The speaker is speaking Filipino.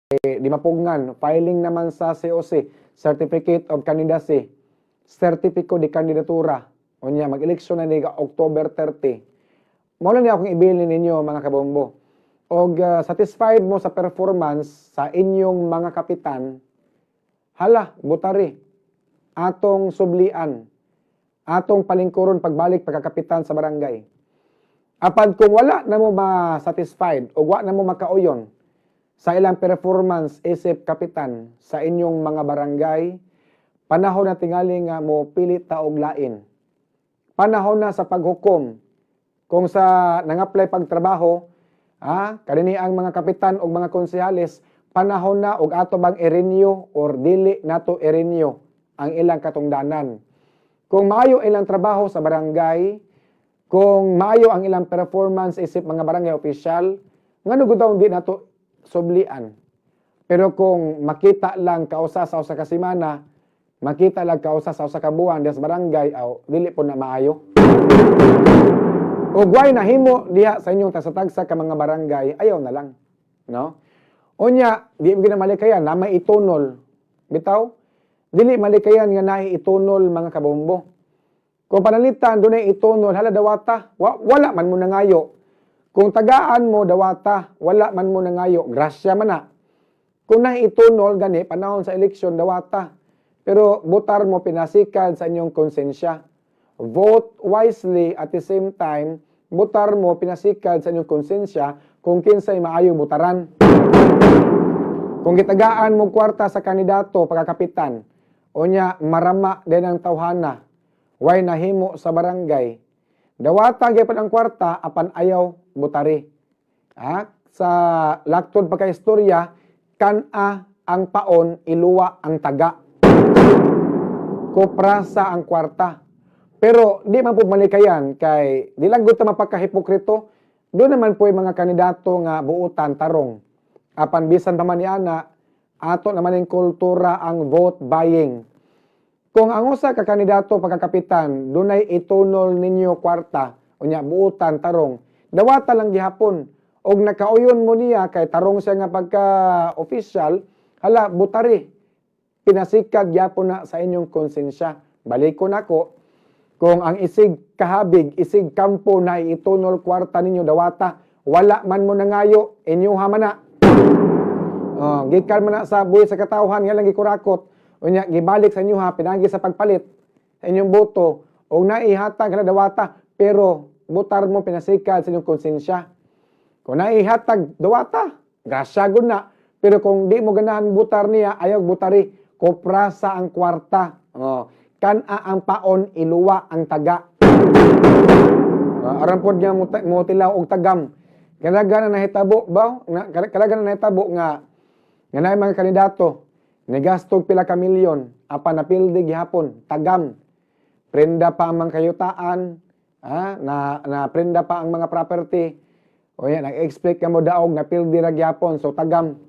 di mapugngan, filing naman sa COC, Certificate of Candidacy, Certificate de Candidatura, o niya, mag-eleksyon na ni October 30. Mula niya akong ibilin ninyo, mga kabombo. O satisfied mo sa performance sa inyong mga kapitan, hala, butari, atong sublian, atong palingkuron pagbalik pagkakapitan sa barangay. Apad kung wala na mo ma-satisfied o wala na mo makauyon sa ilang performance isip kapitan sa inyong mga barangay, panahon na tingali nga mo pilit taog lain. Panahon na sa paghukom. Kung sa nang-apply pagtrabaho, kanini ang mga kapitan o mga konsehalis, panahon na og ato bang i-renew or dili nato i-renew ang ilang katungdanan. Kung maayo ilang trabaho sa barangay, kung maayo ang ilang performance isip mga barangay official, ngano gud daw di nato sublian. Pero kung makita lang kausa sa usa ka semana, makita lang kausa sa usa ka buwan sa barangay, dili po na maayo. Ug way nahimo diha sa inyong tagsa-tagsa ka mga barangay, ayaw na lang, no? Unya, di mo malikayan na may itunol. Bitaw, dili malikayan nga nahi itunol mga kabombo. Kung panalitan dunay itunol, hala dawata, wala man mo nangayo. Kung tagaan mo dawata, wala man mo nangayo, grasya man na. Kung nahi itunol gani panahon sa eleksyon dawata, pero butar mo pinasikad sa inyong konsensya. Vote wisely at the same time, butar mo pinasikad sa inyong konsensya kung kinsay maayo butaran. Kung gitagaan mo kwarta sa kandidato pagkakapitan, unya marama din ang tawhana, way nahimo sa barangay, dawata gyapon ang kwarta apan ayaw butari. Sa laktod pagkaistorya, kan-a ang paon, iluwa ang taga. Kuprasa ang kwarta. Pero di man po malikayan kay di lang gud ta mapakahipokrito, doon naman po yung mga kandidato nga buutan tarong. Apan bisan pa man niana, ato naman yung kultura ang vote buying. Kung ang usa ka kandidato pagkakapitan, dunay itunol ninyo kwarta, unya buutan tarong, dawata lang gihapon. Og nakauyon mo niya kay tarong siya nga pagka-official, hala butari. Pinasikad gyapon na sa inyong konsensya. Balikon ako, kung ang isig kahabig, isig kampo na itunol kwarta ninyo dawata, wala man mo nangayo, inyuha man na. Gikan man na sa buhi sa katawhan nga lang gikurakot. Unya gibalik sa inyo pinagi sa pagpalit sa inyong boto og naihatag na dawata pero butar mo pinasikad sa inyong konsensya. Kung naihatag dawata, grasya gud na. Pero kung di mo ganahan butar niya, ayaw butari, kuprasa ang kwarta. Kan-a ang paon, iluwa ang taga. Aram pod nga mo tilaw og tagam. Kalaganan na hitabo ba? Kalaganan na hitabo nga na mga kandidato nagastog pila ka milyon, apan napildi gihapon, tagam. Prenda pa ang mga kayutaan, na prenda pa ang mga property. O yan, nag-explain ka mo daog, napildi ra gihapon, so tagam.